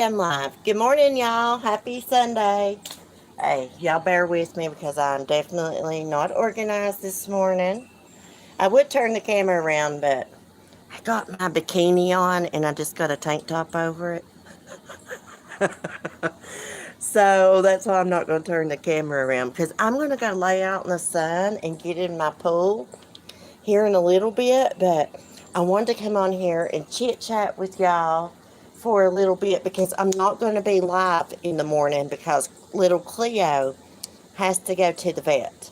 I'm live. Good morning, y'all. Happy Sunday. Hey, y'all bear with me because I'm definitely not organized this morning. I would turn the camera around, but I got my bikini on and I just got a tank top over it. So that's why I'm not going to turn the camera around because I'm going to go lay out in the sun and get in my pool here in a little bit. But I wanted to come on here and chit chat with y'all for a little bit because I'm not going to be live in the morning because little Cleo has to go to the vet.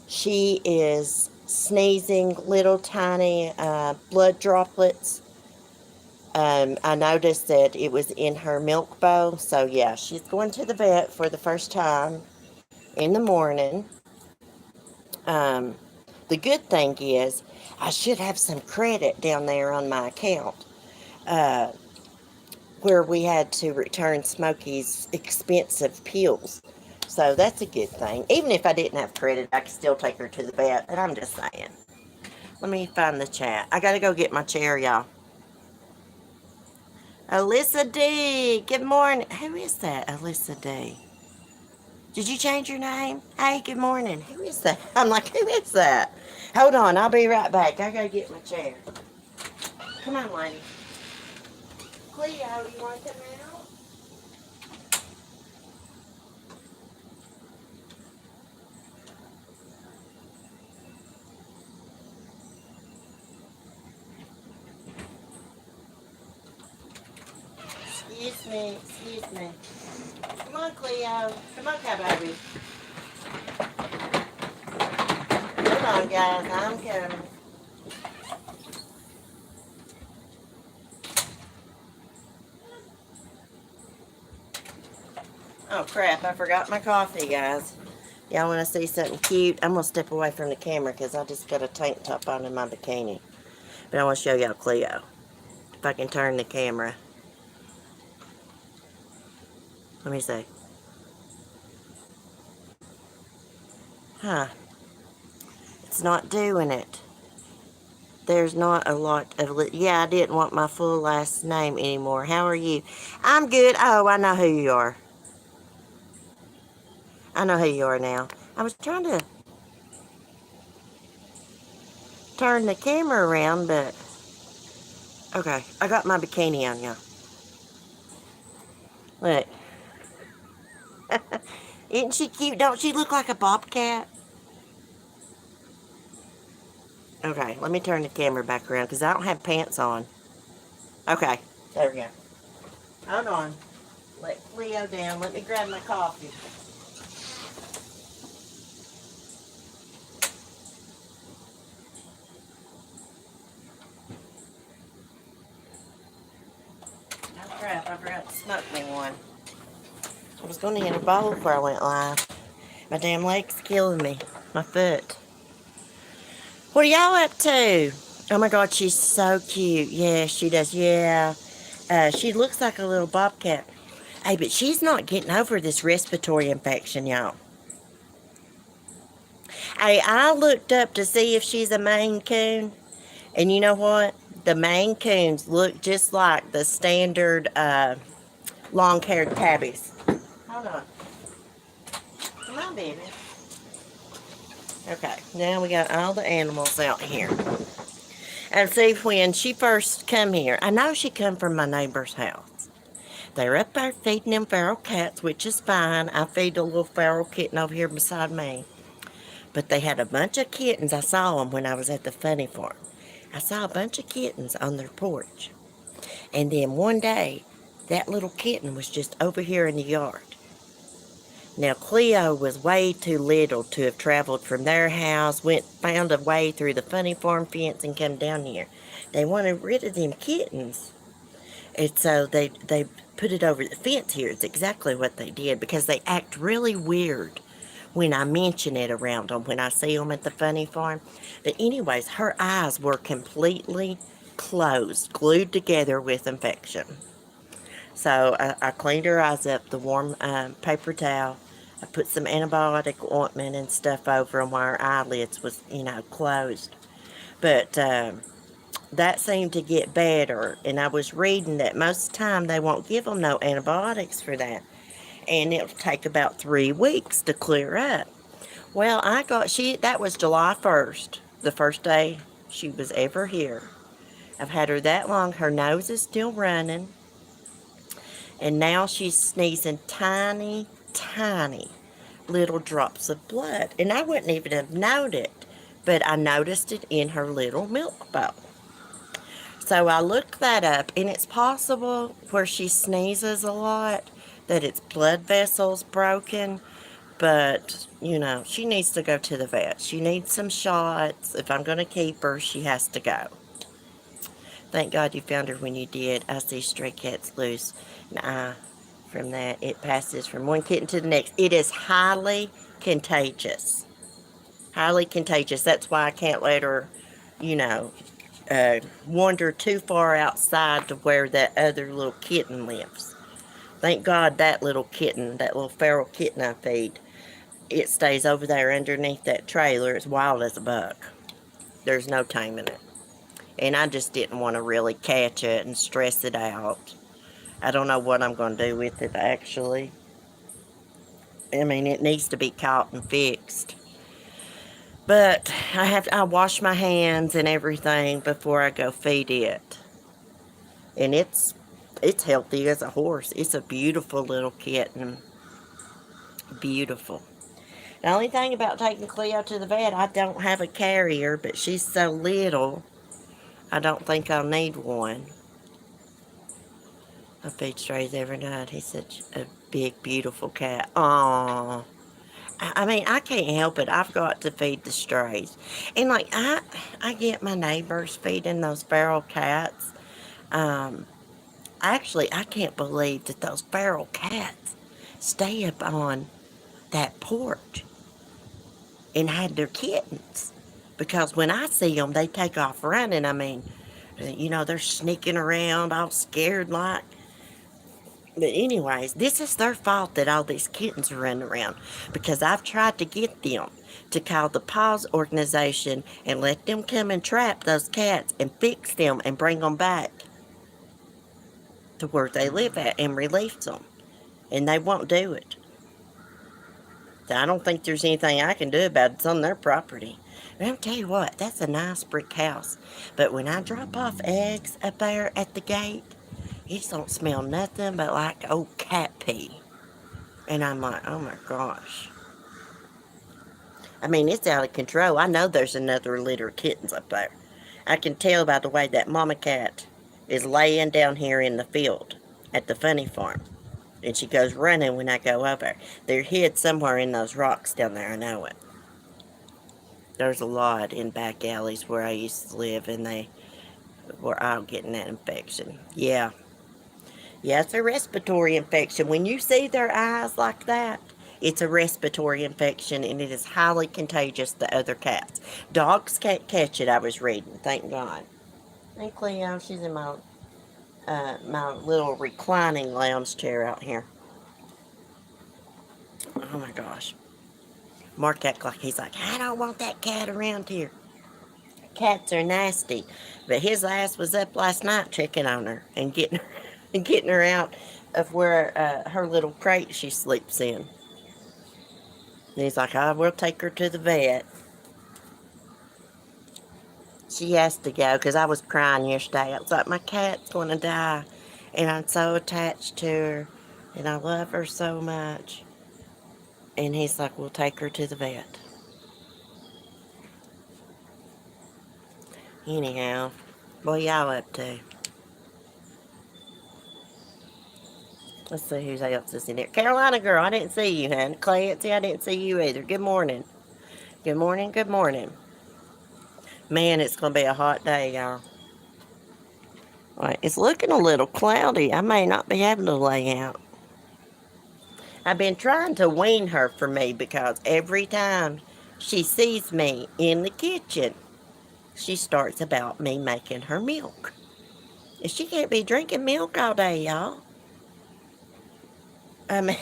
She is sneezing little tiny blood droplets. I noticed that it was in her milk bowl. So, yeah, she's going to the vet for the first time in the morning. Um, the good thing is, I should have some credit down there on my account uh, where we had to return Smokey's expensive pills. So that's a good thing. Even if I didn't have credit, I could still take her to the vet. But I'm just saying. Let me find the chat. I got to go get my chair, y'all. Alyssa D. Good morning. Who is that, Alyssa D? Did you change your name? Hey, good morning. Who is that? I'm like, who is that? Hold on. I'll be right back. I got to get my chair. Come on, lady. Cleo, you want to come out? Excuse me, excuse me. Come on, Cleo. Come on, baby. Hold on, guys. I'm coming. Oh, crap. I forgot my coffee, guys. Y'all want to see something cute? I'm going to step away from the camera because I just got a tank top on in my bikini. But I want to show y'all Cleo. If I can turn the camera. Let me see. Huh. It's not doing it. There's not a lot of... Yeah, I didn't want my full last name anymore. How are you? I'm good. Oh, I know who you are. I know who you are now. I was trying to turn the camera around, but... Okay, I got my bikini on, y'all. Look. Isn't she cute? Don't she look like a bobcat? Okay, let me turn the camera back around because I don't have pants on. Okay, there we go. Hold on. Let Cleo down. Let me grab my coffee. Oh crap, I forgot to smoke me one. I was going to hit a bowl before I went live. My damn leg's killing me. My foot. What are y'all up to? Oh my god, she's so cute. Yeah, she does. Yeah. She looks like a little bobcat. Hey, but she's not getting over this respiratory infection, y'all. Hey, I looked up to see if she's a Maine Coon. And you know what? The Maine Coons look just like the standard long-haired tabbies. Hold on. Come on, baby. Okay, now we got all the animals out here. And see, when she first come here, I know she come from my neighbor's house. They're up there feeding them feral cats, which is fine. I feed a little feral kitten over here beside me. But they had a bunch of kittens. I saw them when I was at the funny farm. I saw a bunch of kittens on their porch. And then one day, that little kitten was just over here in the yard. Now, Cleo was way too little to have traveled from their house, found a way through the funny farm fence and come down here. They wanted rid of them kittens. And so they put it over the fence here. It's exactly what they did because they act really weird when I mention it around them, when I see them at the funny farm. But anyways, her eyes were completely closed, glued together with infection. So I cleaned her eyes up, the warm paper towel. I put some antibiotic ointment and stuff over them while her eyelids was, closed. But that seemed to get better. And I was reading that most of the time they won't give them no antibiotics for that. And it'll take about 3 weeks to clear up. Well, that was July 1st, the first day she was ever here. I've had her that long. Her nose is still running. And now she's sneezing tiny, tiny little drops of blood. And I wouldn't even have known it, but I noticed it in her little milk bowl. So I looked that up, and it's possible where she sneezes a lot that its blood vessels broken. But, she needs to go to the vet. She needs some shots. If I'm going to keep her, she has to go. Thank God you found her when you did. I see stray cats loose. From that, it passes from one kitten to the next. It is highly contagious. Highly contagious. That's why I can't let her, wander too far outside to where that other little kitten lives. Thank God that little kitten, that little feral kitten I feed, it stays over there underneath that trailer. It's wild as a buck. There's no taming it. And I just didn't want to really catch it and stress it out. I don't know what I'm going to do with it, actually. I mean, it needs to be caught and fixed. But I wash my hands and everything before I go feed it. And it's healthy as a horse. It's a beautiful little kitten. Beautiful. The only thing about taking Cleo to the vet, I don't have a carrier, but she's so little, I don't think I'll need one. I feed strays every night. He's such a big, beautiful cat. Aww. I mean, I can't help it. I've got to feed the strays. And, I get my neighbors feeding those feral cats. Actually, I can't believe that those feral cats stay up on that porch and had their kittens. Because when I see them, they take off running. I mean, they're sneaking around all scared like. But anyways, this is their fault that all these kittens are running around. Because I've tried to get them to call the Paws organization and let them come and trap those cats and fix them and bring them back to where they live at and release them. And they won't do it. So I don't think there's anything I can do about it. It's on their property. But I'll tell you what, that's a nice brick house. But when I drop off eggs up there at the gate, it don't smell nothing but like old cat pee. And I'm like, oh my gosh. I mean, it's out of control. I know there's another litter of kittens up there. I can tell by the way that mama cat is laying down here in the field at the funny farm. And she goes running when I go over. They're hid somewhere in those rocks down there, I know it. There's a lot in back alleys where I used to live, and they were all getting that infection. Yeah. Yeah, it's a respiratory infection. When you see their eyes like that, it's a respiratory infection, and it is highly contagious to other cats. Dogs can't catch it, I was reading, thank God. Hey, Cleo, she's in my little reclining lounge chair out here. Oh my gosh. Mark acts like he's like, I don't want that cat around here. Cats are nasty. But his ass was up last night checking on her and getting her out of where her little crate she sleeps in. And he's like, I will take her to the vet. She has to go because I was crying yesterday. I was like, my cat's going to die. And I'm so attached to her. And I love her so much. And he's like, we'll take her to the vet. Anyhow, what y'all up to? Let's see who else is in there. Carolina girl, I didn't see you, hon. Clancy, I didn't see you either. Good morning. Good morning, good morning. Man, it's going to be a hot day, y'all. Right, it's looking a little cloudy. I may not be able to lay out. I've been trying to wean her for me because every time she sees me in the kitchen, she starts about me making her milk. And she can't be drinking milk all day, y'all. I mean,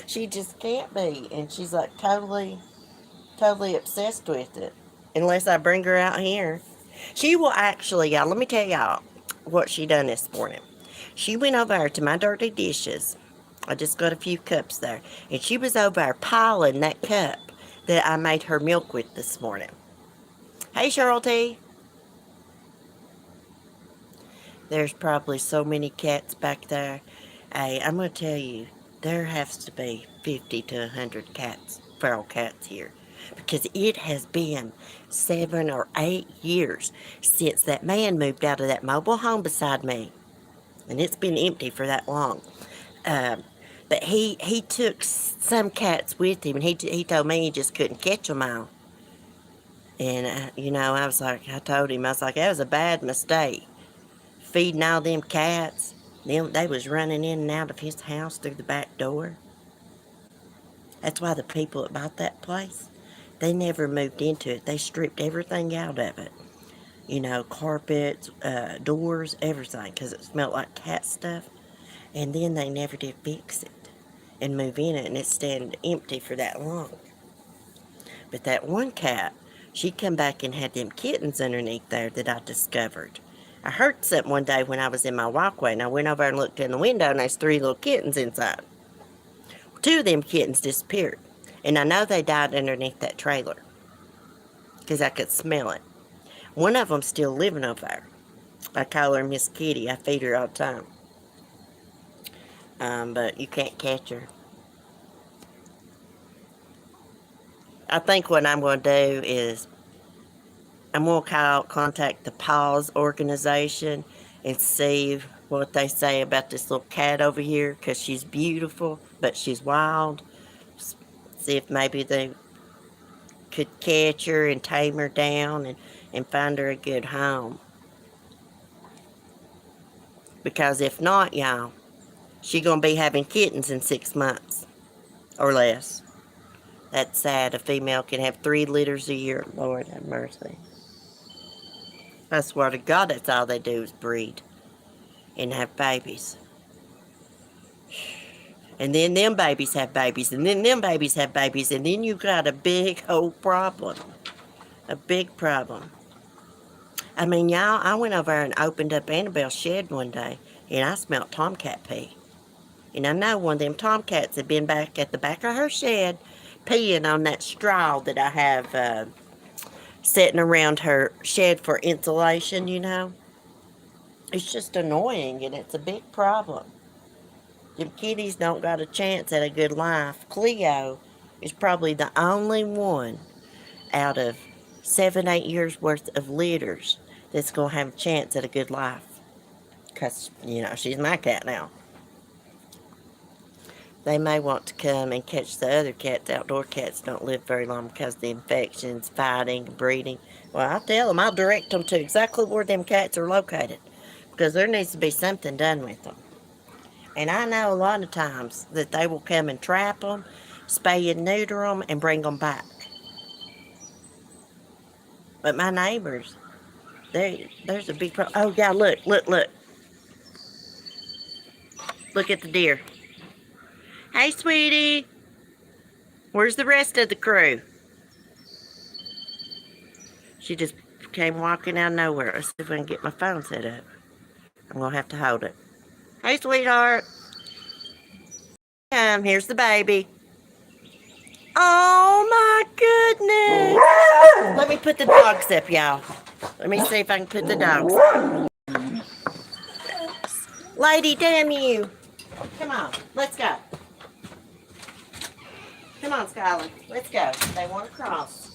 she just can't be. And she's like totally obsessed with it. Unless I bring her out here She will actually, y'all, let me tell y'all what she done this morning. She went over there to my dirty dishes. I just got a few cups there. And she was over there piling that cup that I made her milk with this morning. Hey, Cheryl T. There's probably so many cats back there. Hey, I'm going to tell you, there has to be 50 to 100 cats, feral cats here. Because it has been 7 or 8 years since that man moved out of that mobile home beside me. And it's been empty for that long. But he took some cats with him, and he told me he just couldn't catch them all. And, I told him, I was like, that was a bad mistake. Feeding all them cats. They was running in and out of his house through the back door. That's why the people that bought that place, they never moved into it. They stripped everything out of it. Carpets, doors, everything, because it smelled like cat stuff. And then they never did fix it and move in it, and it stayed empty for that long. But that one cat, she come back and had them kittens underneath there that I discovered. I heard something one day when I was in my walkway, and I went over and looked in the window, and there's 3 little kittens inside. 2 of them kittens disappeared, and I know they died underneath that trailer because I could smell it. One of them's still living over there. I call her Miss Kitty. I feed her all the time. But you can't catch her. I think what I'm going to do is I'm going to contact the Paws organization and see what they say about this little cat over here, because she's beautiful, but she's wild. See if maybe they could catch her and tame her down and find her a good home. Because if not, y'all, she's going to be having kittens in 6 months or less. That's sad. A female can have 3 litters a year. Lord have mercy. I swear to God, that's all they do is breed and have babies. And then them babies have babies, and then them babies have babies, and then you've got a big old problem. A big problem. I mean, y'all, I went over and opened up Annabelle's shed one day, and I smelled tomcat pee. And I know one of them tomcats had been back at the back of her shed peeing on that straw that I have sitting around her shed for insulation, It's just annoying, and it's a big problem. Them kitties don't got a chance at a good life. Cleo is probably the only one out of 7, 8 years worth of litters that's going to have a chance at a good life. Because, she's my cat now. They may want to come and catch the other cats. Outdoor cats don't live very long because of the infections, fighting, breeding. Well, I'll tell them. I'll direct them to exactly where them cats are located, because there needs to be something done with them. And I know a lot of times that they will come and trap them, spay and neuter them, and bring them back. But my neighbors, there's a big problem. Oh, yeah, look. Look at the deer. Hey, sweetie. Where's the rest of the crew? She just came walking out of nowhere. Let's see if I can get my phone set up. I'm going to have to hold it. Hey, sweetheart. Here's the baby. Oh, my goodness. Let me put the dogs up, y'all. Let me see if I can put the dogs up. Lady, damn you. Come on, let's go. Come on, Skylar. Let's go. They want to cross.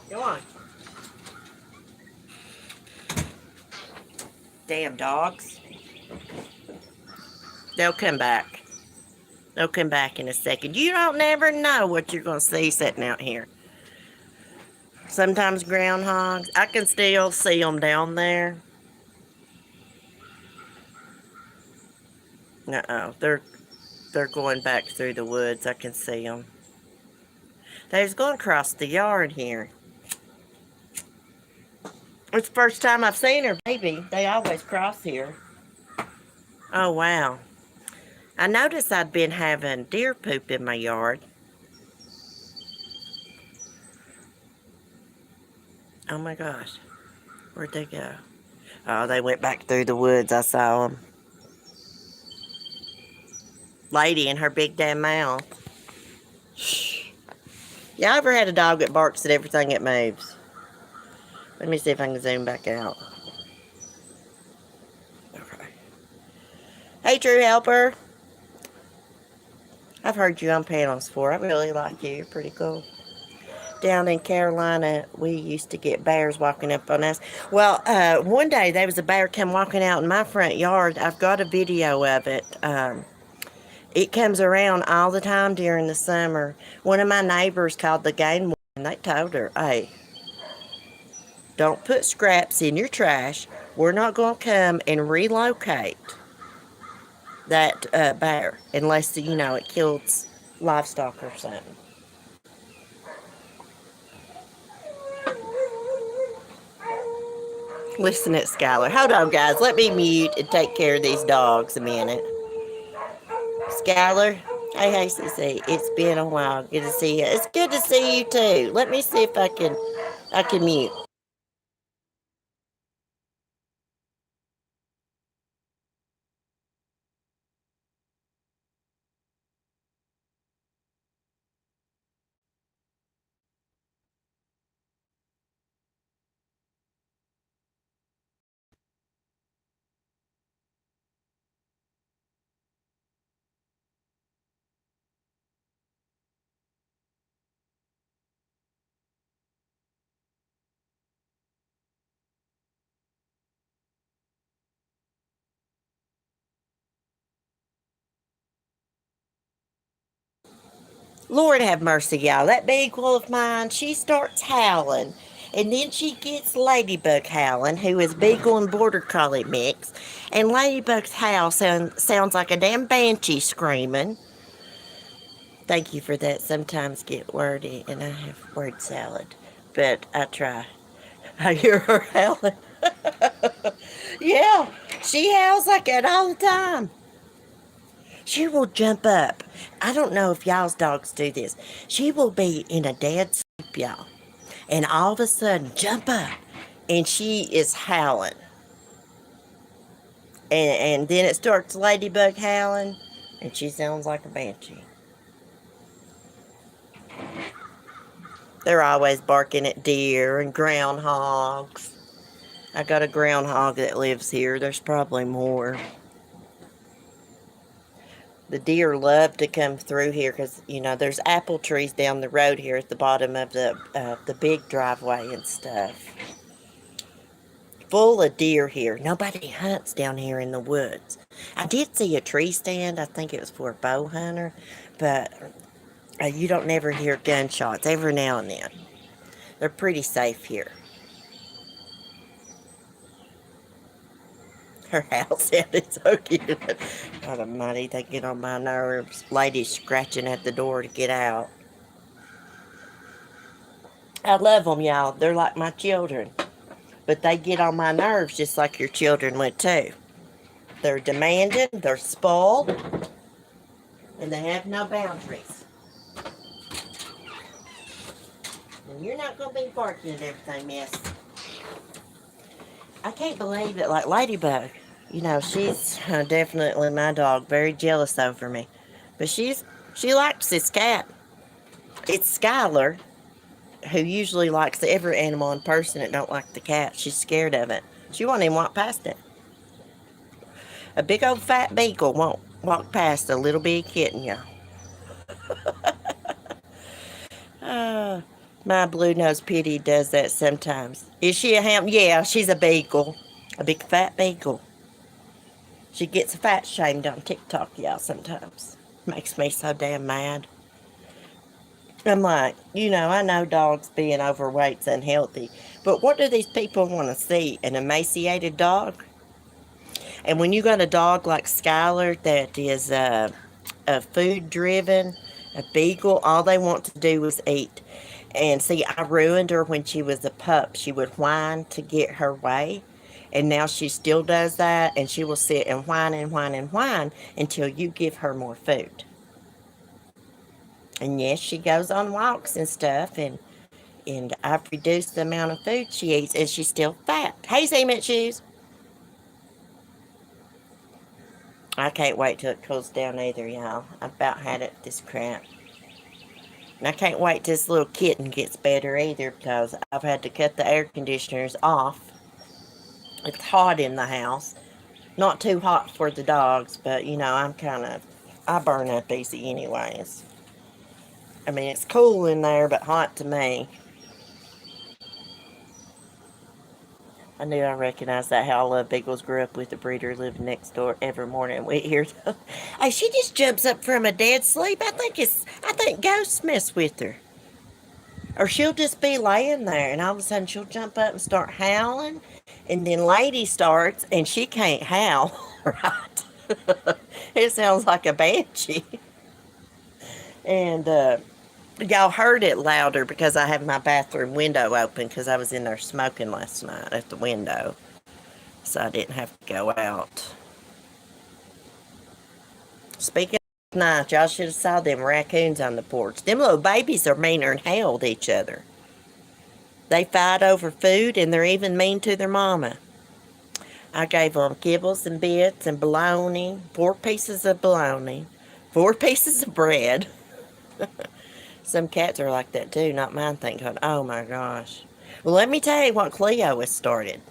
Go on. Damn dogs. They'll come back. They'll come back in a second. You don't never know what you're going to see sitting out here. Sometimes groundhogs. I can still see them down there. Uh-oh. They're going back through the woods. I can see them. They was going across the yard here. It's the first time I've seen her baby. They always cross here. Oh, wow. I noticed I'd been having deer poop in my yard. Oh, my gosh. Where'd they go? Oh, they went back through the woods. I saw them. Lady in her big damn mouth. Y'all ever had a dog that barks at everything that moves? Let me see if I can zoom back out. Okay. Hey, True Helper. I've heard you on panels before. I really like you. You're pretty cool. Down in Carolina, we used to get bears walking up on us. Well, one day there was a bear come walking out in my front yard. I've got a video of it. It comes around all the time during the summer. One of my neighbors called the game warden, and they told her, hey, don't put scraps in your trash. We're not going to come and relocate that bear unless, it kills livestock or something. Listen at Skylar. Hold on, guys. Let me mute and take care of these dogs a minute. Skylar. Hey, CC. It's been a while. Good to see you. It's good to see you too. Let me see if I can mute. Lord have mercy, y'all. That beagle of mine, she starts howling. And then she gets Ladybug howling, who is Beagle and Border Collie mix. And Ladybug's howl sounds like a damn banshee screaming. Thank you for that. Sometimes get wordy and I have word salad. But I try. I hear her howling. Yeah, she howls like that all the time. She will jump up. I don't know if y'all's dogs do this. She will be in a dead sleep, y'all, and all of a sudden jump up, and she is howling. And then it starts Ladybug howling, and she sounds like a banshee. They're always barking at deer and groundhogs. I got a groundhog that lives here. There's probably more. The deer love to come through here because, there's apple trees down the road here at the bottom of the big driveway and stuff. Full of deer here. Nobody hunts down here in the woods. I did see a tree stand. I think it was for a bow hunter, but you don't never hear gunshots every now and then. They're pretty safe here. Her house sounded so cute. God almighty, they get on my nerves. Ladies scratching at the door to get out. I love them, y'all. They're like my children. But they get on my nerves just like your children would too. They're demanding, they're spoiled, and they have no boundaries. And you're not going to be barking at everything, miss. I can't believe it. Like Ladybug, she's definitely my dog. Very jealous over me. But she likes this cat. It's Skylar, who usually likes every animal and person that don't like the cat. She's scared of it. She won't even walk past it. A big old fat beagle won't walk past a little bitty kitten, y'all. My blue-nosed pitty does that sometimes. Is she a ham? Yeah, she's a beagle. A big fat beagle. She gets fat shamed on TikTok, y'all, sometimes. Makes me so damn mad. I'm like, I know dogs being overweight's unhealthy, but what do these people want to see? An emaciated dog? And when you got a dog like Skylar that is a food driven, a beagle, all they want to do is eat. And see, I ruined her when she was a pup. She would whine to get her way. And now she still does that. And she will sit and whine and whine and whine until you give her more food. And yes, she goes on walks and stuff. And, And I've reduced the amount of food she eats, and she's still fat. Hey, cement shoes. I can't wait till it cools down either, y'all. I've about had it, this crap. And I can't wait till this little kitten gets better either, because I've had to cut the air conditioners off. It's hot in the house. Not too hot for the dogs, but, you know, I burn up easy anyways. I mean, it's cool in there, but hot to me. I knew I recognized that. How I love beagles. Grew up with a breeder living next door every morning. We hear, hey, she just jumps up from a dead sleep. I think ghosts mess with her. Or she'll just be laying there, and all of a sudden she'll jump up and start howling, and then Lady starts, and she can't howl, right? It sounds like a banshee. And y'all heard it louder because I have my bathroom window open because I was in there smoking last night at the window. So I didn't have to go out. Speaking of night, y'all should have saw them raccoons on the porch. Them little babies are meaner than hell to each other. They fight over food, and they're even mean to their mama. I gave them kibbles and bits and bologna, 4 pieces of bologna, 4 pieces of bread. Some cats are like that too, not mine, thank God. Oh my gosh. Well, let me tell you what Cleo has started.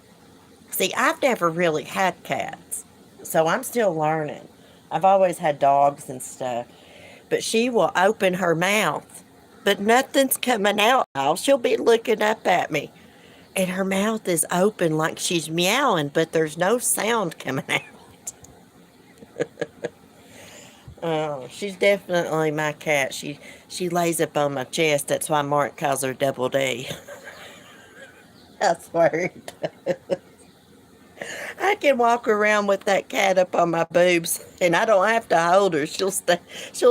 See, I've never really had cats, so I'm still learning. I've always had dogs and stuff, but she will open her mouth, but nothing's coming out. She'll be looking up at me, and her mouth is open like she's meowing, but there's no sound coming out. Oh, she's definitely my cat. She lays up on my chest. That's why Mark calls her Double D. I swear. I can walk around with that cat up on my boobs, and I don't have to hold her. She'll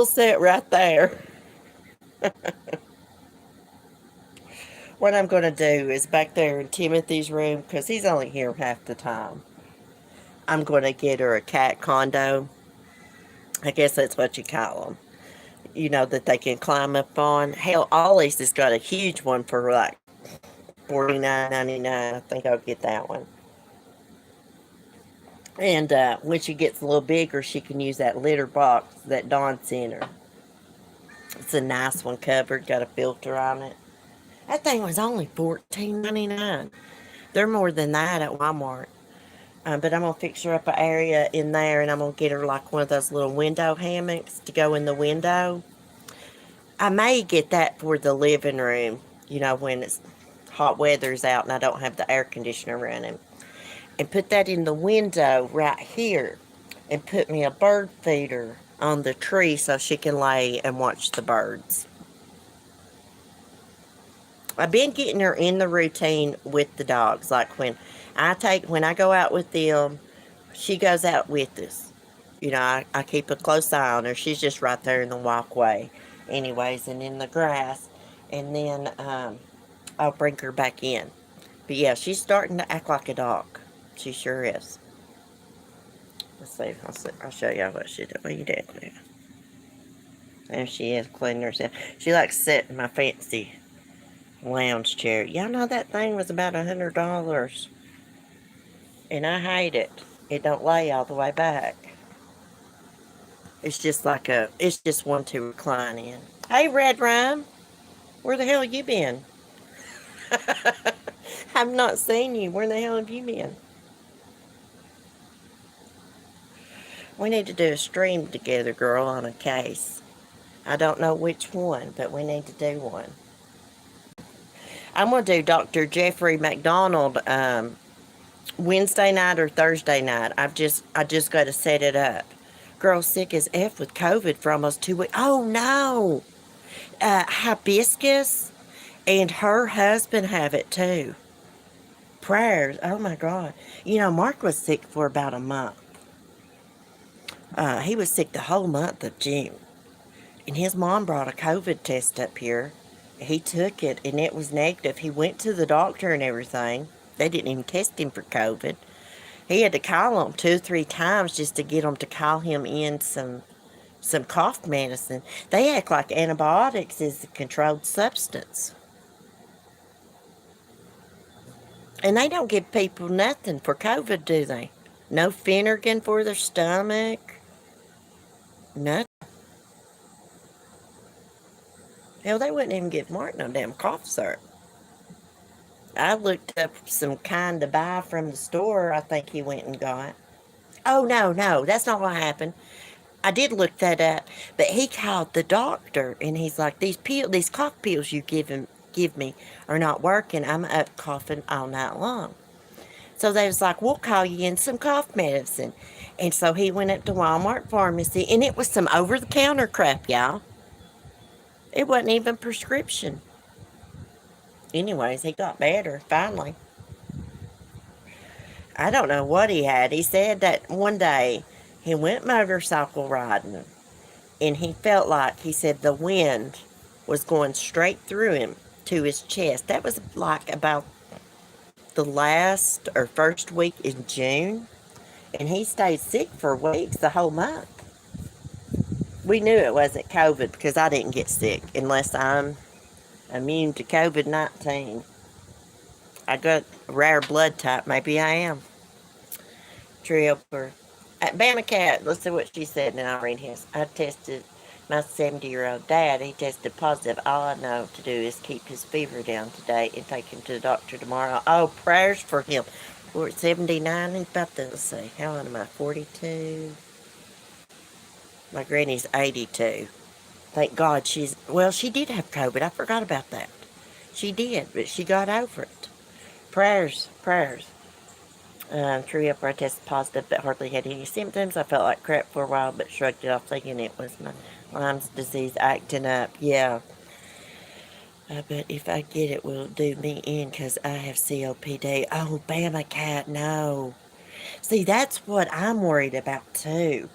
sit right there. What I'm going to do is back there in Timothy's room, because he's only here half the time, I'm going to get her a cat condo. I guess that's what you call them. You know, that they can climb up on. Hell, Ollie's has got a huge one for like $49.99. I think I'll get that one. And when she gets a little bigger, she can use that litter box that Dawn sent her. It's a nice one covered, got a filter on it. That thing was only $14.99. They're more than that at Walmart. But I'm going to fix her up an area in there, and I'm going to get her like one of those little window hammocks to go in the window. I may get that for the living room, you know, when it's hot weather's out and I don't have the air conditioner running. And put that in the window right here, and put me a bird feeder on the tree so she can lay and watch the birds. I've been getting her in the routine with the dogs. Like when I go out with them, she goes out with us. You know, I keep a close eye on her. She's just right there in the walkway anyways, and in the grass. And then I'll bring her back in. But yeah, she's starting to act like a dog. She sure is. Let's see. I'll show y'all what she did. What you did now? There she is, cleaning herself. She likes to sit in my fancy lounge chair. Y'all know that thing was about $100. And I hate it. It don't lay all the way back. It's just one to recline in. Hey, Red Rhyme. Where the hell you been? I've not seen you. Where the hell have you been? We need to do a stream together, girl, on a case. I don't know which one, but we need to do one. I'm going to do Dr. Jeffrey McDonald Wednesday night or Thursday night. I just got to set it up. Girl's sick as F with COVID for almost 2 weeks. Oh, no. Hibiscus and her husband have it, too. Prayers. Oh, my God. You know, Mark was sick for about a month. He was sick the whole month of June. And his mom brought a COVID test up here. He took it, and it was negative. He went to the doctor and everything. They didn't even test him for COVID. He had to call them 2 or 3 times just to get them to call him in some cough medicine. They act like antibiotics is a controlled substance. And they don't give people nothing for COVID, do they? No Finnegan for their stomach. Nothing. Hell, they wouldn't even give Mark no damn cough syrup. I looked up some kind to buy from the store. I think he went and got. Oh no, no, that's not what happened. I did look that up, but he called the doctor and he's like, these cough pills you give me are not working. I'm up coughing all night long. So they was like, we'll call you in some cough medicine. And so he went up to Walmart pharmacy, and it was some over-the-counter crap, y'all. It wasn't even prescription. Anyways, he got better, finally. I don't know what he had. He said that one day he went motorcycle riding, and he felt like, he said, the wind was going straight through him to his chest. That was like about the last or first week in June. And he stayed sick for weeks, the whole month. We knew it wasn't COVID because I didn't get sick unless I'm immune to COVID-19. I got a rare blood type. Maybe I am. Tripper. Bama Cat, let's see what she said, and then I'll read his. I tested my 70-year-old dad. He tested positive. All I know to do is keep his fever down today and take him to the doctor tomorrow. Oh, prayers for him. We're at 79. He's about to, let's see, how old am I? 42. My granny's 82. Thank God she did have COVID. I forgot about that. She did, but she got over it. Prayers, prayers. True up, I tested positive, but hardly had any symptoms. I felt like crap for a while, but shrugged it off, thinking it was my Lyme's disease acting up. Yeah. But if I get it, will it do me in because I have COPD? Oh, Bama Cat, no. See, that's what I'm worried about, too.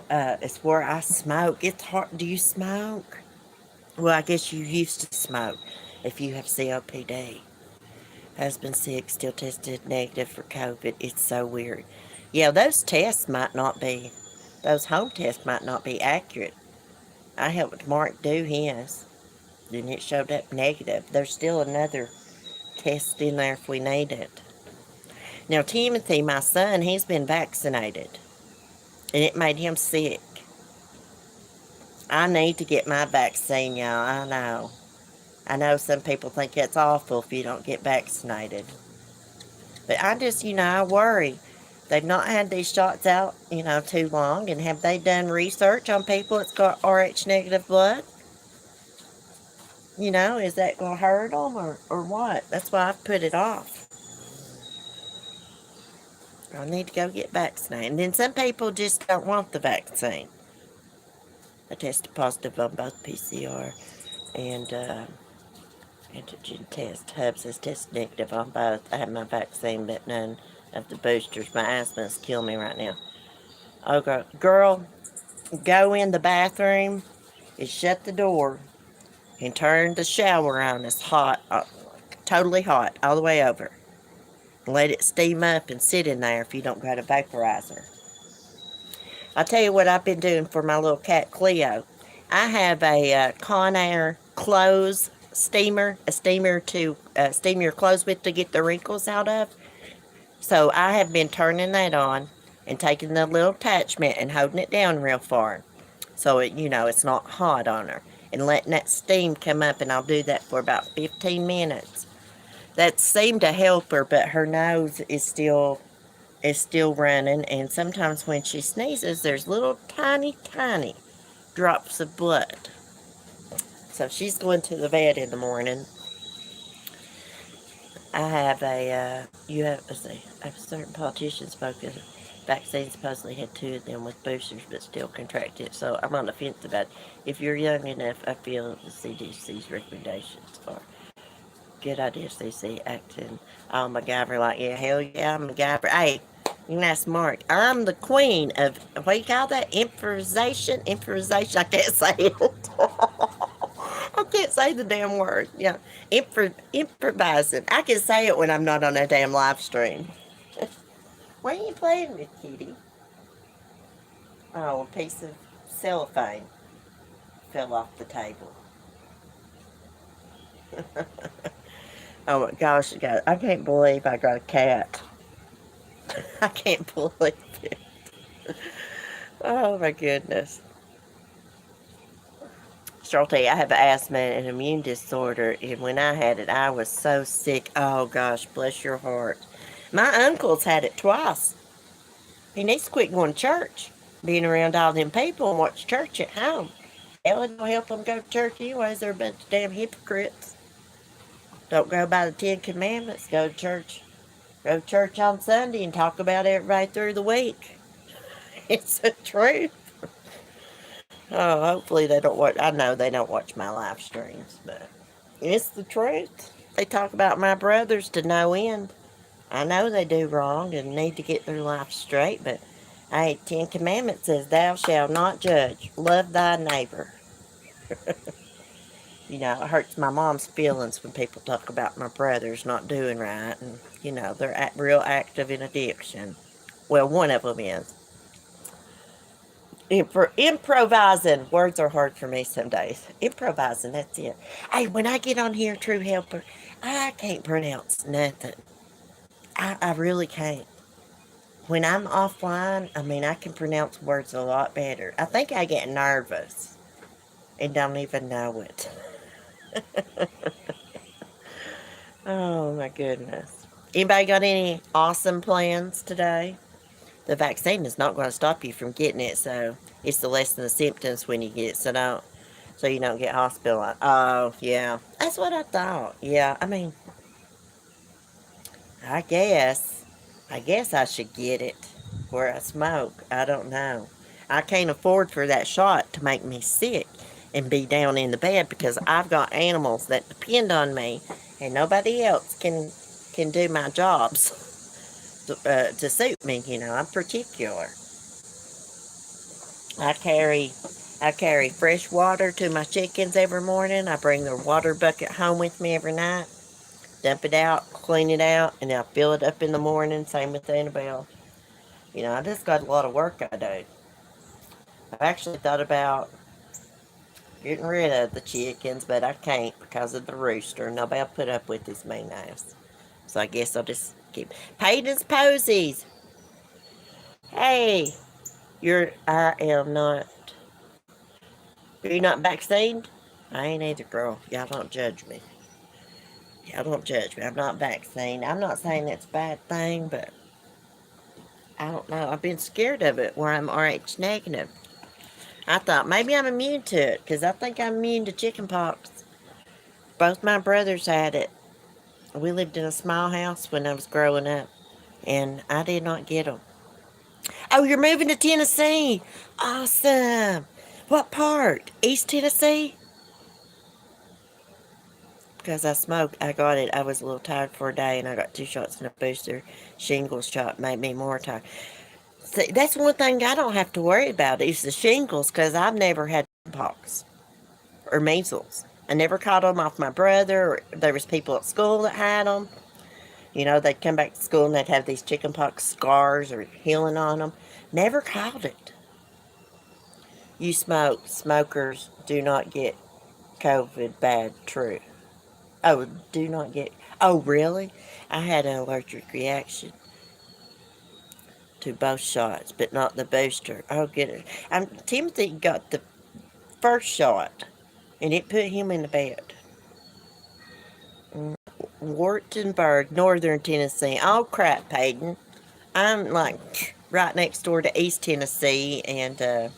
It's where I smoke. It's hard. Do you smoke? Well, I guess you used to smoke if you have COPD. Husband sick, still tested negative for COVID. It's so weird. Yeah, those home tests might not be accurate. I helped Mark do his, and it showed up negative. There's still another test in there if we need it. Now, Timothy, my son, he's been vaccinated, and it made him sick. I need to get my vaccine, y'all. I know. I know some people think it's awful if you don't get vaccinated. But I just, I worry. They've not had these shots out, too long. And have they done research on people that's got Rh negative blood? Is that going to hurt them or what? That's why I've put it off. I need to go get vaccinated. And then some people just don't want the vaccine. I tested positive on both PCR and antigen test. Hubs has tested negative on both. I have my vaccine, but none of the boosters. My asthma's killing me right now. Oh, girl, go in the bathroom and shut the door and turn the shower on. It's hot, totally hot, all the way over. Let it steam up and sit in there if you don't got a vaporizer. I'll tell you what I've been doing for my little cat Cleo. I have a Conair clothes steamer, a steamer to steam your clothes with to get the wrinkles out of. So I have been turning that on and taking the little attachment and holding it down real far. So it's not hot on her. And letting that steam come up, and I'll do that for about 15 minutes. That seemed to help her, but her nose is still running, and sometimes when she sneezes, there's little tiny drops of blood. So she's going to the vet in the morning. I have a certain politician spoke of vaccines supposedly had 2 of them with boosters but still contracted. So I'm on the fence about it. If you're young enough, I feel the CDC's recommendations are good idea. CC acting all MacGyver like, yeah, hell yeah, I'm MacGyver. Hey, you can ask Mark. I'm the queen of, what do you call that? Improvisation? I can't say it. I can't say the damn word. Yeah, improvising. I can say it when I'm not on a damn live stream. What are you playing with, kitty? Oh, a piece of cellophane fell off the table. Oh my gosh, guys, I can't believe I got a cat. I can't believe it. Oh my goodness. Shorty, I have asthma and immune disorder, and when I had it, I was so sick. Oh gosh, bless your heart. My uncle's had it twice. He needs to quit going to church, being around all them people and watch church at home. Hell, it don't help them go to church anyways. They're a bunch of damn hypocrites. Don't go by the Ten Commandments. Go to church. Go to church on Sunday and talk about everybody through the week. It's the truth. Oh, hopefully they don't watch. I know they don't watch my live streams, but it's the truth. They talk about my brothers to no end. I know they do wrong and need to get their life straight, but hey, Ten Commandments says, "Thou shalt not judge. Love thy neighbor." You know, it hurts my mom's feelings when people talk about my brothers not doing right, and they're real active in addiction. Well, one of them is. Improvising. Words are hard for me some days. Improvising, that's it. Hey, when I get on here, True Helper, I can't pronounce nothing. I really can't. When I'm offline, I mean, I can pronounce words a lot better. I think I get nervous and don't even know it. Oh, my goodness. Anybody got any awesome plans today? The vaccine is not going to stop you from getting it, so it's to lessen the symptoms when you get it, so you don't get hospitalized. Oh, yeah. That's what I thought. Yeah, I mean, I guess. I guess I should get it where I smoke. I don't know. I can't afford for that shot to make me sick and be down in the bed because I've got animals that depend on me and nobody else can do my jobs to suit me. I'm particular. I carry I carry fresh water to my chickens every morning. I bring their water bucket home with me every night. Dump it out, clean it out, and I'll fill it up in the morning. Same with Annabelle. I just got a lot of work I do. I've actually thought about getting rid of the chickens, but I can't because of the rooster. Nobody will put up with his mean ass. So I guess I'll just keep. Peyton's Posies. Hey, I am not. Are you not vaccinated? I ain't either, girl. Y'all don't judge me. Y'all don't judge me. I'm not vaccinated. I'm not saying it's a bad thing, but I don't know. I've been scared of it where I'm RH negative. I thought maybe I'm immune to it because I think I'm immune to chicken pox. Both my brothers had it. We lived in a small house when I was growing up, and I did not get them. Oh, you're moving to Tennessee. Awesome. What part? East Tennessee? Because I smoked, I got it. I was a little tired for a day, and I got 2 shots and a booster. Shingles shot made me more tired. See, that's one thing I don't have to worry about is the shingles because I've never had pox or measles. I never caught them off my brother. Or there was people at school that had them. They'd come back to school and they'd have these chickenpox scars or healing on them. Never caught it. You smoke. Smokers do not get COVID bad, true. Oh, do not get... Oh, really? I had an allergic reaction to both shots, but not the booster. Oh, goodness. Timothy got the first shot, and it put him in the bed. Wartenburg, Northern Tennessee. Oh, crap, Peyton. I'm like right next door to East Tennessee and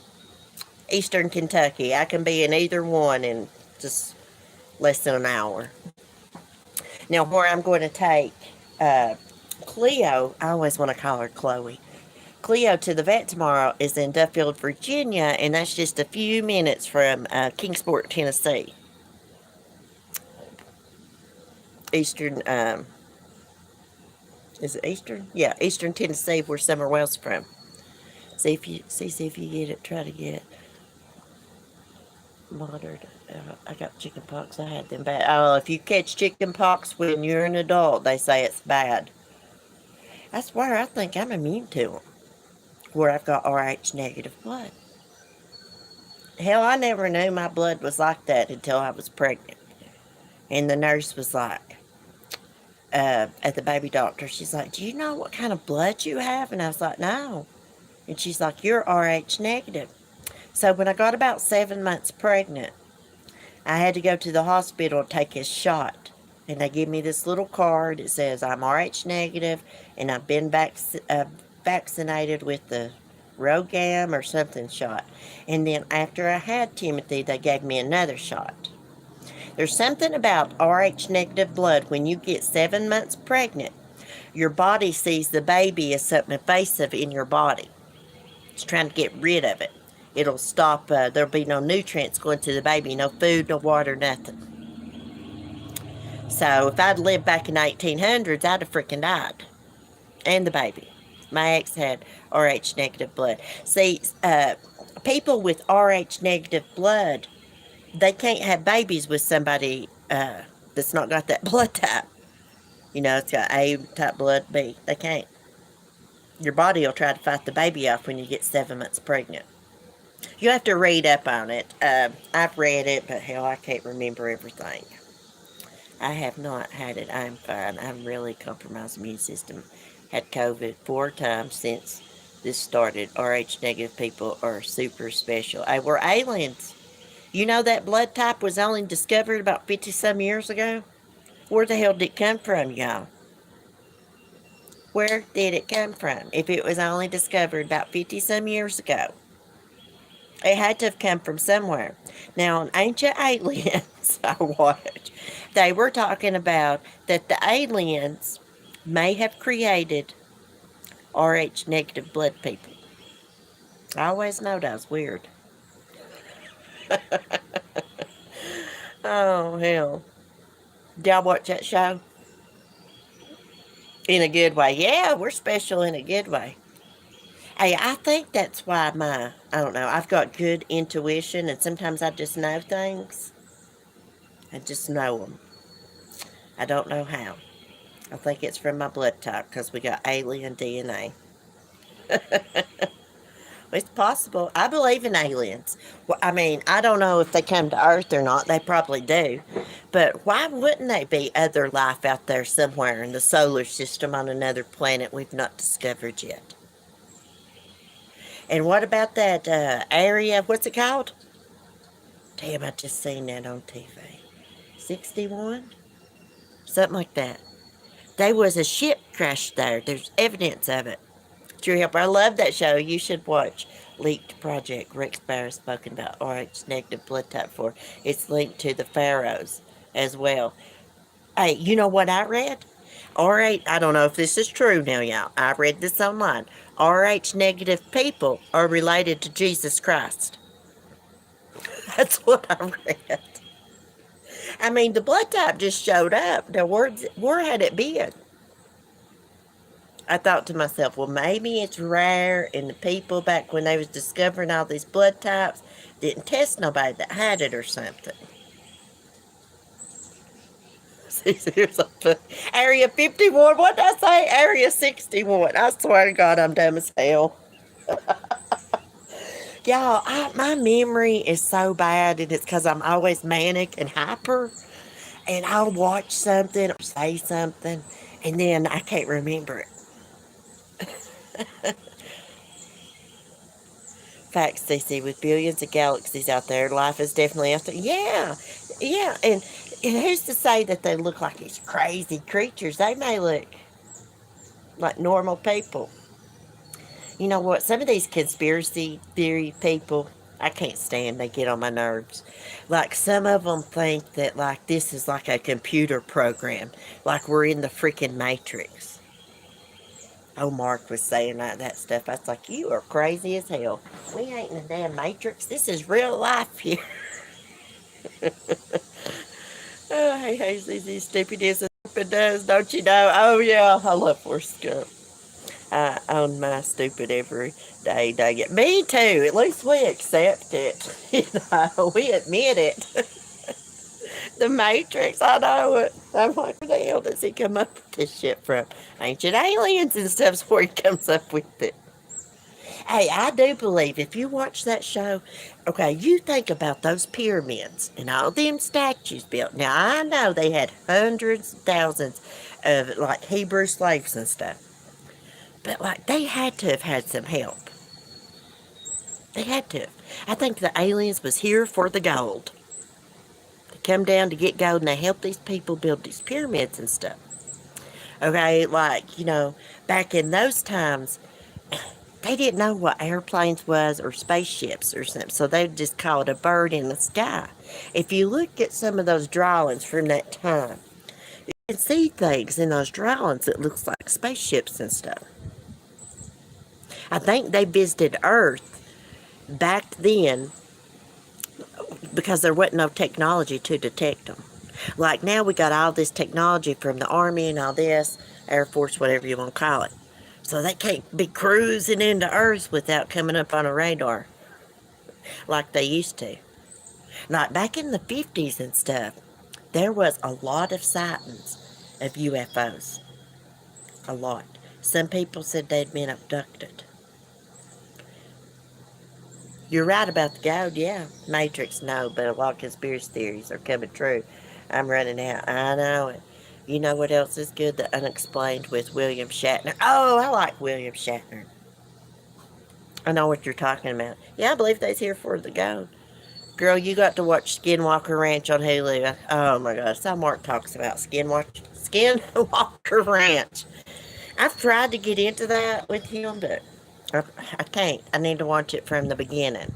Eastern Kentucky. I can be in either one in just less than an hour. Now, where I'm going to take Cleo, I always want to call her Chloe. Cleo to the vet tomorrow is in Duffield, Virginia, and that's just a few minutes from Kingsport, Tennessee. Eastern, is it Eastern? Yeah, Eastern Tennessee, where Summer Wells from. See if you get it. Try to get moderate. I got chicken pox. I had them bad. Oh, if you catch chicken pox when you're an adult, they say it's bad. I swear, I think I'm immune to them. Where I've got RH negative blood. Hell, I never knew my blood was like that until I was pregnant. And the nurse was like, at the baby doctor. She's like, do you know what kind of blood you have? And I was like, no. And she's like, you're Rh negative. So when I got about 7 months pregnant, I had to go to the hospital and take a shot. And they give me this little card. It says I'm Rh negative and I've been vaccinated with the Rogam or something shot. And then after I had Timothy, they gave me another shot. There's something about Rh negative blood when you get 7 months pregnant. Your body sees the baby as something invasive in your body. It's trying to get rid of it. It'll stop, there'll be no nutrients going to the baby, no food, no water, nothing. So if I'd lived back in the 1800s, I'd have freaking died. And the baby. My ex had Rh negative blood. See, people with Rh negative blood, they can't have babies with somebody that's not got that blood type. You know, it's got A type blood, B. They can't. Your body will try to fight the baby off when you get 7 months pregnant. You have to read up on it. I've read it, but hell, I can't remember everything. I have not had it. I'm fine. I'm really compromised immune system. Had COVID 4 times since this started. Rh negative people are super special. We're aliens. You know that blood type was only discovered about 50 some years ago? Where the hell did it come from, y'all? Where did it come from if it was only discovered about 50 some years ago? It had to have come from somewhere. Now, on Ancient Aliens, I watched, they were talking about that the aliens may have created Rh negative blood people. I always know that was weird. Oh, hell. Did y'all watch that show? In a good way. Yeah, we're special in a good way. Hey, I think that's why I don't know, I've got good intuition and sometimes I just know things. I just know them. I don't know how. I think it's from my blood type because we got alien DNA. It's possible. I believe in aliens. Well, I mean, I don't know if they come to Earth or not. They probably do. But why wouldn't they be other life out there somewhere in the solar system on another planet we've not discovered yet? And what about that area? What's it called? Damn, I just seen that on TV. 61? Something like that. There was a ship crashed there. There's evidence of it. True helper. I love that show. You should watch Leaked Project. Rex Barrett spoken about Rh negative blood type 4. It's linked to the Pharaohs as well. Hey, you know what I read? Rh, I don't know if this is true now, y'all. I read this online. Rh negative people are related to Jesus Christ. That's what I read. I mean, the blood type just showed up. Now, where had it been? I thought to myself, well, maybe it's rare, and the people back when they was discovering all these blood types didn't test nobody that had it or something. See, here's Area 51. What did I say? Area 61. I swear to God, I'm dumb as hell. Y'all, my memory is so bad, and it's because I'm always manic and hyper, and I'll watch something or say something, and then I can't remember it. Facts, CC, with billions of galaxies out there, life is definitely out there. Yeah, yeah, and who's to say that they look like these crazy creatures? They may look like normal people. You know what? Some of these conspiracy theory people, I can't stand. They get on my nerves. Like, some of them think that, like, this is like a computer program. Like, we're in the freaking Matrix. Oh, Mark was saying that stuff. I was like, you are crazy as hell. We ain't in the damn Matrix. This is real life here. Oh, hey, these stupid is and stupid does, don't you know? Oh, yeah, I love Forrest Gump. I own my stupid every day, dang it. Me too. At least we accept it. You know, we admit it. The Matrix, I know it. I'm like, where the hell does he come up with this shit from? Ancient aliens and stuff's where he comes up with it. Hey, I do believe if you watch that show, okay, you think about those pyramids and all them statues built. Now, I know they had hundreds, thousands of like Hebrew slaves and stuff. But like they had to have had some help. They had to. I think the aliens was here for the gold. They come down to get gold and they helped these people build these pyramids and stuff. Okay, like, back in those times, they didn't know what airplanes was or spaceships or something, so they just called a bird in the sky. If you look at some of those drawings from that time, you can see things in those drawings that looks like spaceships and stuff. I think they visited Earth back then because there wasn't no technology to detect them. Like now we got all this technology from the Army and all this, Air Force, whatever you want to call it. So they can't be cruising into Earth without coming up on a radar like they used to. Like back in the 50s and stuff, there was a lot of sightings of UFOs. A lot. Some people said they'd been abducted. You're right about the gold, yeah. Matrix, no, but a lot of conspiracy theories are coming true. I'm running out. I know it. You know what else is good? The Unexplained with William Shatner. Oh, I like William Shatner. I know what you're talking about. Yeah, I believe they's here for the gold. Girl, you got to watch Skinwalker Ranch on Hulu. Oh my gosh, that's how Mark talks about Skinwalker Ranch. I've tried to get into that with him, but I can't. I need to watch it from the beginning.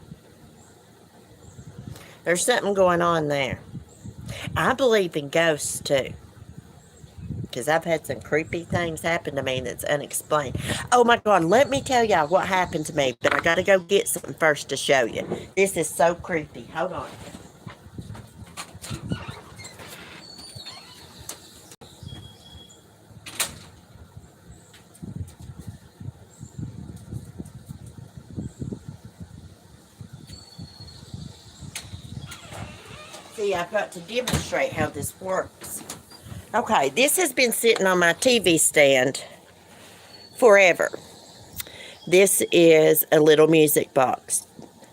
There's something going on there. I believe in ghosts too, because I've had some creepy things happen to me that's unexplained. Oh my God, let me tell y'all what happened to me, but I gotta go get something first to show you. This is so creepy. Hold on. See, I've got to demonstrate how this works. Okay, this has been sitting on my TV stand forever. This is a little music box.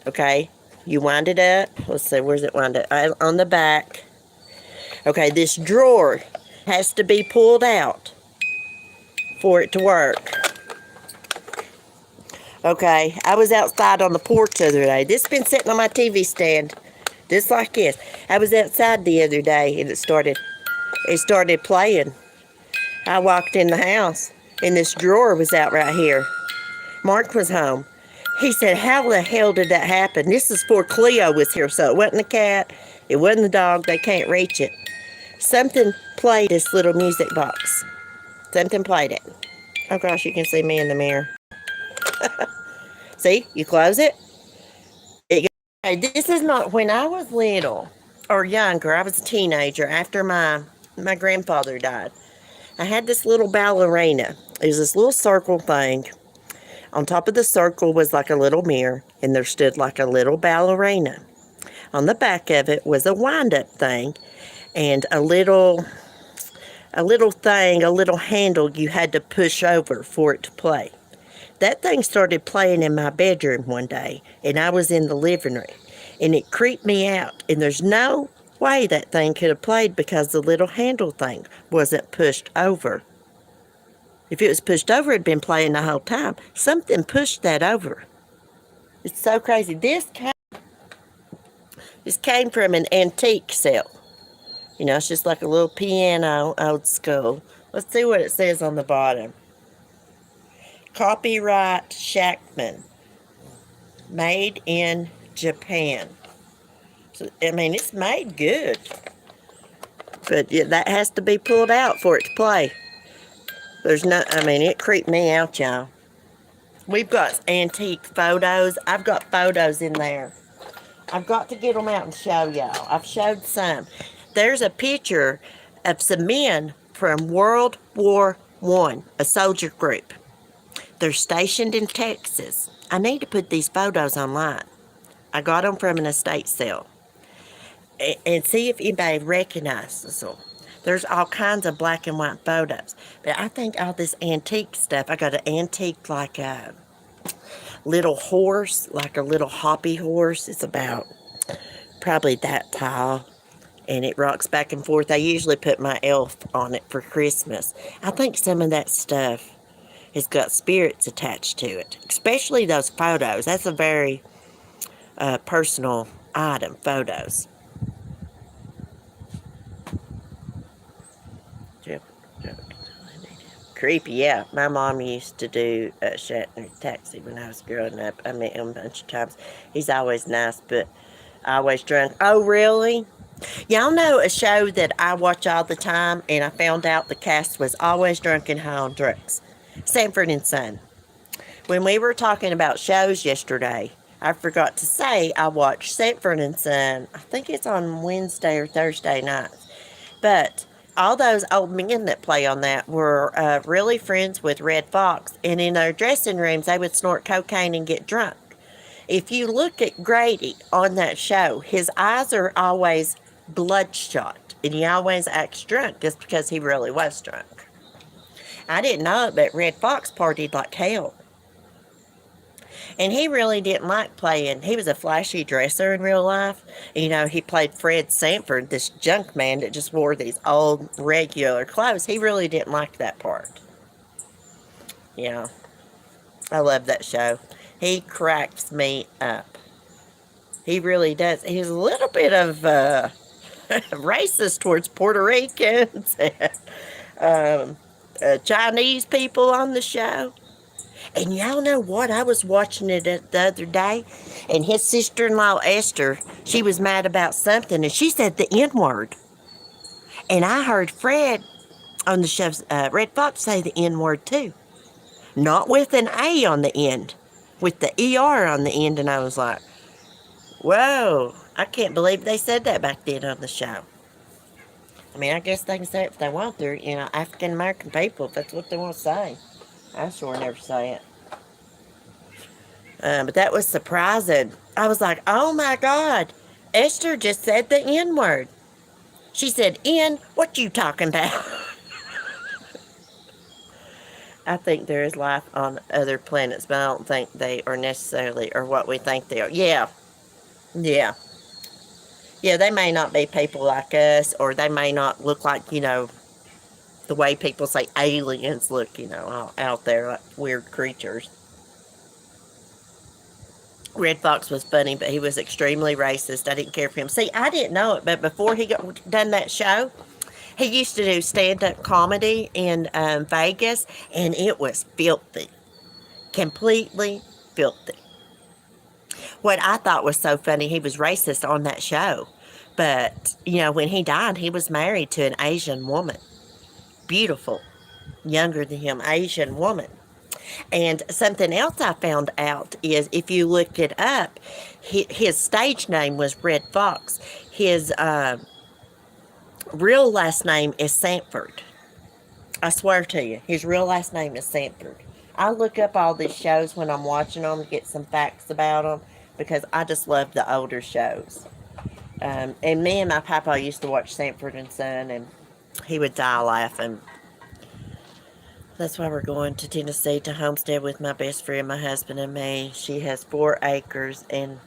Okay, you wind it up. Let's see, where's it wound up? On the back. Okay, this drawer has to be pulled out for it to work. Okay, I was outside on the porch the other day. This has been sitting on my TV stand, just like this. I was outside the other day and it started playing. I walked in the house and this drawer was out right here. Mark was home. He said, how the hell did that happen? This is before Cleo was here, so it wasn't the cat, it wasn't the dog, they can't reach it. Something played this little music box. Something played it. Oh gosh, you can see me in the mirror. See, you close it. Hey, this is not when I was little or younger. I was a teenager after my grandfather died. I had this little ballerina. It was this little circle thing. On top of the circle was like a little mirror, and there stood like a little ballerina. On the back of it was a wind-up thing, and a little thing, a little handle you had to push over for it to play. That thing started playing in my bedroom one day, and I was in the living room, and it creeped me out, and there's no way that thing could have played because the little handle thing wasn't pushed over. If it was pushed over, it'd been playing the whole time. Something pushed that over. It's so crazy. This came from an antique sale. You know, it's just like a little piano, old school. Let's see what it says on the bottom. Copyright Shackman. Made in Japan. So, I mean, it's made good. But yeah, that has to be pulled out for it to play. There's no, I mean, it creeped me out, y'all. We've got antique photos. I've got photos in there. I've got to get them out and show y'all. I've showed some. There's a picture of some men from World War I, a soldier group. They're stationed in Texas. I need to put these photos online. I got them from an estate sale. And see if anybody recognizes them. There's all kinds of black and white photos. But I think all this antique stuff, I got an antique like a little horse, like a little hoppy horse. It's about probably that tall. and it rocks back and forth. I usually put my elf on it for Christmas. I think some of that stuff has got spirits attached to it, especially those photos. That's a very personal item, photos. Creepy, yeah. My mom used to do Shatner Taxi when I was growing up. I met him a bunch of times. He's always nice, but always drunk. Oh, really? Y'all know a show that I watch all the time, and I found out the cast was always drunk and high on drugs. Sanford and Son. When we were talking about shows yesterday, I forgot to say I watched Sanford and Son. I think it's on Wednesday or Thursday nights. But all those old men that play on that were really friends with Red Fox, and in their dressing rooms, they would snort cocaine and get drunk. If you look at Grady on that show, his eyes are always bloodshot, and he always acts drunk just because he really was drunk. I didn't know it, but Red Fox partied like hell. And he really didn't like playing. He was a flashy dresser in real life. You know, he played Fred Sanford, this junk man that just wore these old regular clothes. He really didn't like that part. Yeah. I love that show. He cracks me up. He really does. He's a little bit of racist towards Puerto Ricans and Chinese people on the show. And y'all know what? I was watching it the other day, and his sister-in-law, Esther, she was mad about something, and she said the N-word. And I heard Fred on the show, Red Fox, say the N-word too. Not with an A on the end, with the ER on the end, and I was like, whoa, I can't believe they said that back then on the show. I mean, I guess they can say it if they want. They're, African-American people, if that's what they want to say. I sure never say it. But that was surprising. I was like, oh my God, Esther just said the N-word. She said, N, what you talking about? I think there is life on other planets, but I don't think they are necessarily or what we think they are. Yeah. Yeah. Yeah, they may not be people like us, or they may not look like, the way people say aliens look, out there like weird creatures. Red Fox was funny, but he was extremely racist. I didn't care for him. See, I didn't know it, but before he done that show, he used to do stand-up comedy in Vegas, and it was filthy. Completely filthy. What I thought was so funny, he was racist on that show. But, when he died, he was married to an Asian woman. Beautiful, younger than him, Asian woman. And something else I found out is if you look it up, his stage name was Red Fox. His real last name is Sanford. I swear to you, his real last name is Sanford. I look up all these shows when I'm watching them to get some facts about them because I just love the older shows. And me and my papa used to watch Sanford and Son, and he would die laughing. That's why we're going to Tennessee to homestead with my best friend, my husband, and me. She has 4 acres and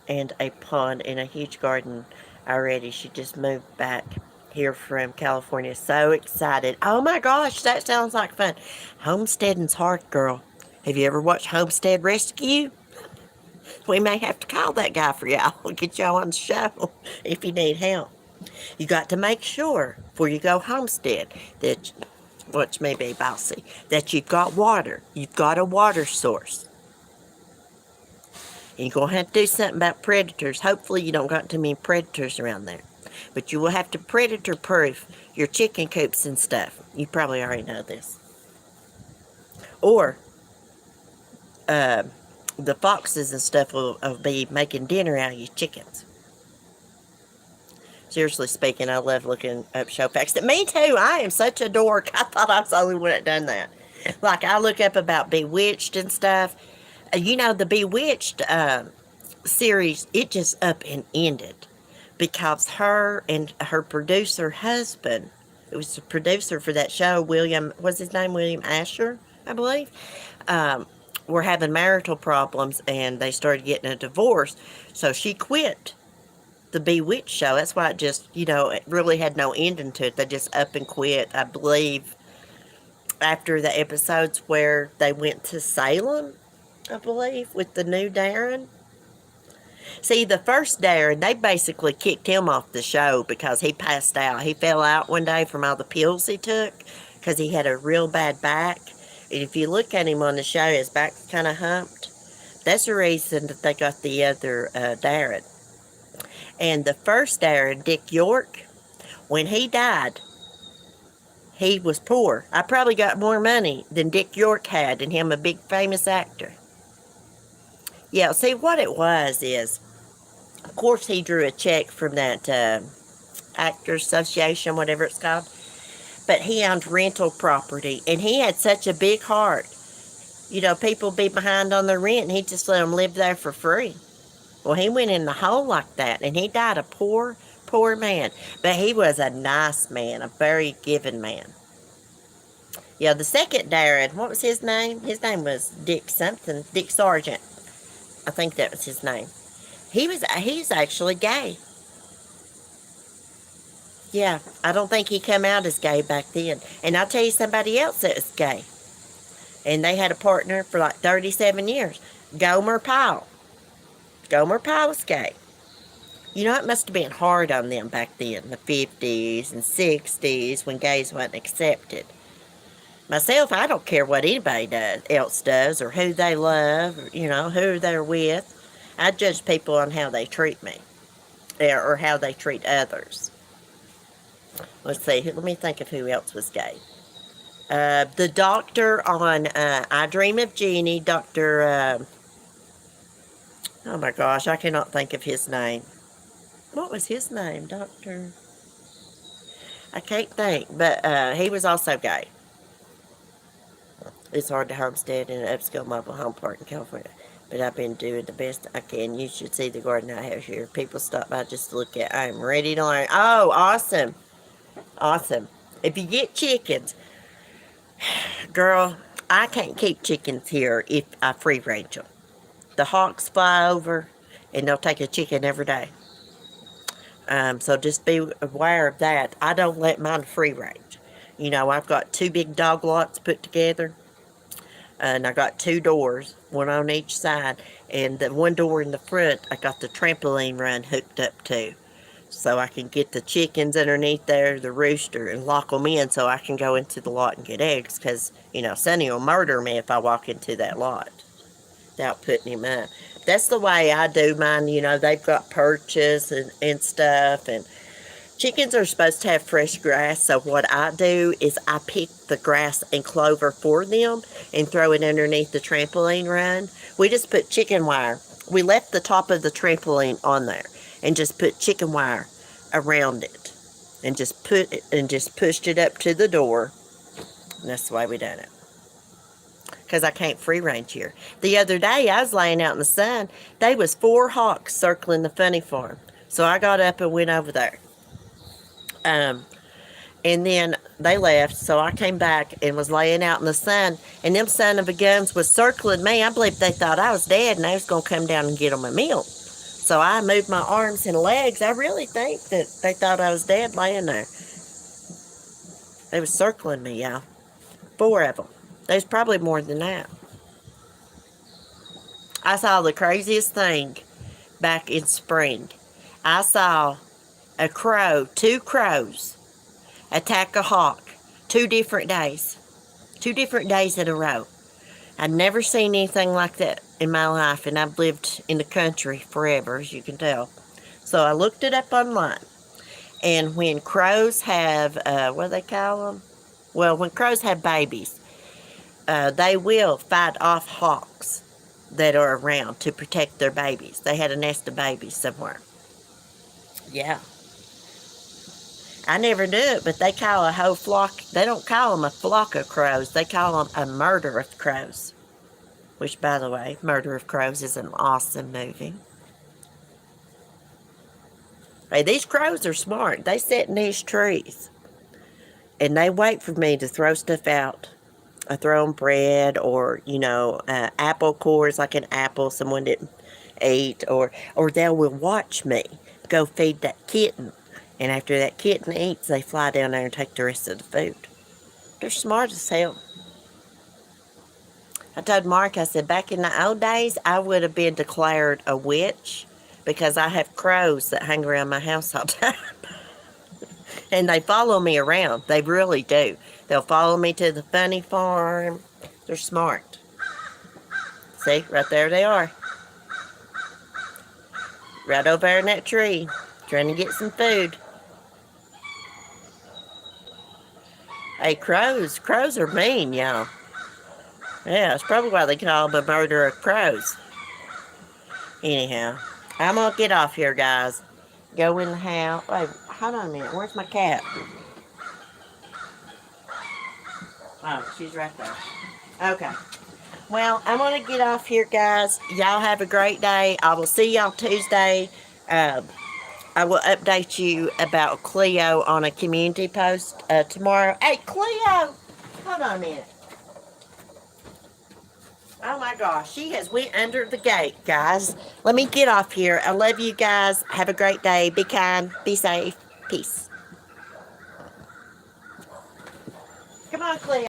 a pond and a huge garden already. She just moved back here from California. So excited. Oh my gosh, that sounds like fun. Homesteading's hard, girl. Have you ever watched Homestead Rescue? We may have to call that guy for y'all. We'll get y'all on the show if you need help. You got to make sure before you go homestead that, which may be bossy, that you've got water. You've got a water source. And you're going to have to do something about predators. Hopefully you don't got too many predators around there. But you will have to predator-proof your chicken coops and stuff. You probably already know this. Or the foxes and stuff will be making dinner out of your chickens. Seriously speaking, I love looking up show facts. Me too. I am such a dork. I thought I was the only one that done that. Like, I look up about Bewitched and stuff. The Bewitched series, it just up and ended. Because her and her producer husband, it was the producer for that show, William, what's his name? William Asher, I believe. Were having marital problems, and they started getting a divorce. So she quit the Bewitched show. That's why it just, it really had no ending to it. They just up and quit, I believe, after the episodes where they went to Salem, I believe, with the new Darren. See, the first Darren, they basically kicked him off the show because he passed out. He fell out one day from all the pills he took because he had a real bad back. And if you look at him on the show, his back's kind of humped. That's the reason that they got the other Darren. And the first Darren, Dick York, when he died, he was poor. I probably got more money than Dick York had, and him a big famous actor. Yeah, see, what it was is, of course, he drew a check from that Actors Association, whatever it's called. But he owned rental property, and he had such a big heart. People be behind on their rent, and he just let them live there for free. Well, he went in the hole like that, and he died a poor, poor man. But he was a nice man, a very giving man. Yeah, the second Darren, what was his name? His name was Dick something, Dick Sargent. I think that was his name. He's actually gay. Yeah, I don't think he come out as gay back then. And I'll tell you somebody else that was gay. And they had a partner for like 37 years. Gomer Pyle. Gomer Pyle was gay. It must have been hard on them back then, the 50s and 60s, when gays wasn't accepted. Myself, I don't care what anybody else does, or who they love, or, who they're with. I judge people on how they treat me, or how they treat others. Let's see, let me think of who else was gay. The doctor on I Dream of Jeannie, Dr. Oh my gosh, I cannot think of his name. What was his name? Doctor? I can't think, but he was also gay. It's hard to homestead in an upscale mobile home park in California, but I've been doing the best I can. You should see the garden I have here. People stop by just to look at. I'm ready to learn. Oh, awesome. Awesome. If you get chickens, girl, I can't keep chickens here if I free range them. The hawks fly over, and they'll take a chicken every day. So just be aware of that. I don't let mine free range. I've got 2 big dog lots put together. And I got 2 doors, one on each side. And the one door in the front, I got the trampoline run hooked up to. So I can get the chickens underneath there, the rooster, and lock them in so I can go into the lot and get eggs. Because, Sonny will murder me if I walk into that lot without putting him up. That's the way I do mine. They've got perches and stuff. And chickens are supposed to have fresh grass. So what I do is I pick the grass and clover for them and throw it underneath the trampoline run. We just put chicken wire. We left the top of the trampoline on there and just put chicken wire around it. And just pushed it up to the door. And that's the way we done it. Because I can't free range here. The other day, I was laying out in the sun. There was 4 hawks circling the funny farm. So I got up and went over there. And then they left, so I came back and was laying out in the sun. And them son of a guns was circling me. I believe they thought I was dead, and they was going to come down and get them a meal. So I moved my arms and legs. I really think that they thought I was dead laying there. They was circling me, y'all. 4 of them. There's probably more than that. I saw the craziest thing back in spring. I saw a crow, 2 crows, attack a hawk 2 different days. 2 different days in a row. I'd never seen anything like that in my life, and I've lived in the country forever, as you can tell. So I looked it up online. And when crows have, what do they call them? Well, when crows have babies, they will fight off hawks that are around to protect their babies. They had a nest of babies somewhere. Yeah. I never knew it, but they call a whole flock, they don't call them a flock of crows, they call them a murder of crows. Which, by the way, Murder of Crows is an awesome movie. Hey, these crows are smart. They sit in these trees. And they wait for me to throw stuff out. I throw them bread or, apple cores, like an apple someone didn't eat. Or they will watch me go feed that kitten. And after that kitten eats, they fly down there and take the rest of the food. They're smart as hell. I told Mark, I said, back in the old days, I would have been declared a witch because I have crows that hang around my house all the time. And they follow me around. They really do. They'll follow me to the funny farm. They're smart. See, right there they are. Right over there in that tree, trying to get some food. Hey, crows are mean, y'all. Yeah, that's probably why they call them a murder of crows. Anyhow, I'm going to get off here, guys. Go in the house. Wait, hold on a minute. Where's my cat? Oh, she's right there. Okay. Well, I'm going to get off here, guys. Y'all have a great day. I will see y'all Tuesday. I will update you about Cleo on a community post tomorrow. Hey, Cleo! Hold on a minute. Oh my gosh, she has went under the gate, guys. Let me get off here. I love you guys. Have a great day. Be kind. Be safe. Peace. Come on, Cleo.